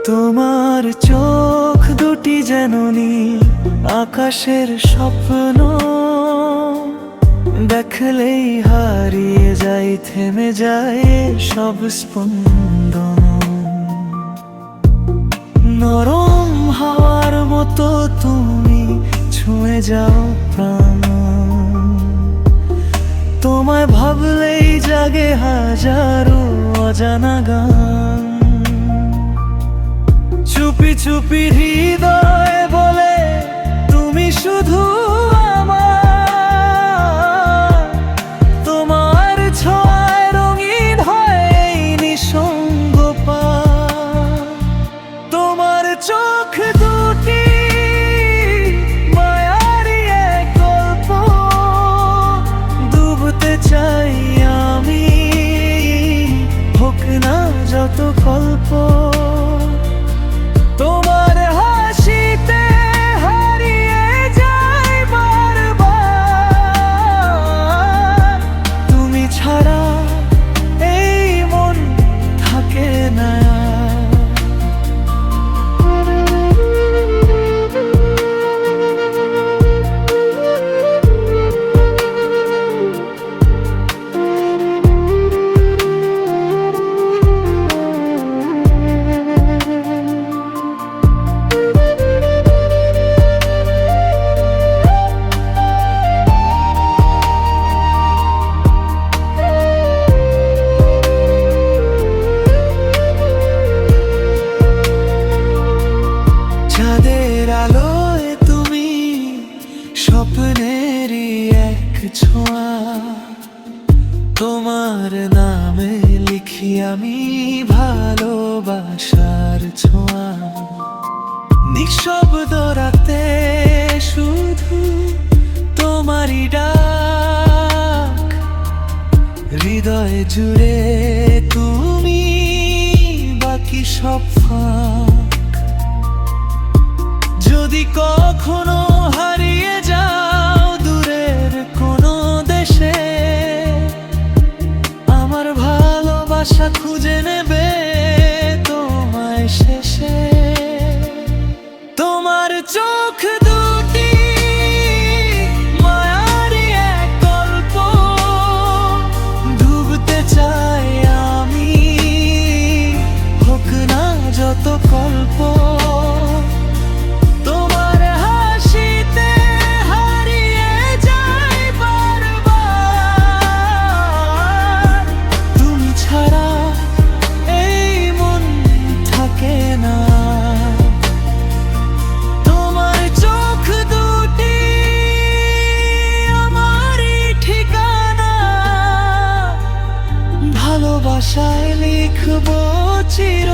তোমার চোখ দুটি যেন নীল আকাশের স্বপ্ন, দেখলেই হারিয়ে যাই, থেমে যায় সব স্পন্দন। নরম হাওয়ার মতো তুমি ছুঁয়ে যাও প্রাণ, তোমায় ভাবলেই জাগে হাজারো অজানা গান। চুপি চুপি হৃদয় বলে তুমি শুধু আমার, তোমার ছোঁয়ায় রঙিন হয় এই নিঃসঙ্গ পার। তোমার চোখ দুটি মায়ারই এক গল্প, ডুবতে চাই আমি, হোক না যত কল্প। তোমার হাসিতে হারিয়ে যাই বারবার, তুমি ছাড়া এই মন থাকে না। চাঁদের আলোয় তুমি স্বপ্নেরই এক ছোঁয়া, তোমার নামে লিখি আমি ভালোবাসার ছোঁয়া। নিঃশব্দ রাতে শুধু তোমারই ডাক, হৃদয় জুড়ে তুমি, বাকি সব ফাঁক। যদি কখনো হারিয়ে যাও দূরের কোনো দেশে, আমার ভালোবাসা খুঁজে নেবে তোমায় শেষে। তোমার চোখ দুটি মায়ারই এক গল্প, ডুবতে চাই আমি, হোক না যত কল্প। তোমার হাসিতে হারিয়ে যাই বারবার, তুমি ছাড়া এই মন থাকে না। তোমার চোখ দুটি আমারই ঠিকানা, ভালোবাসায় লিখবো চির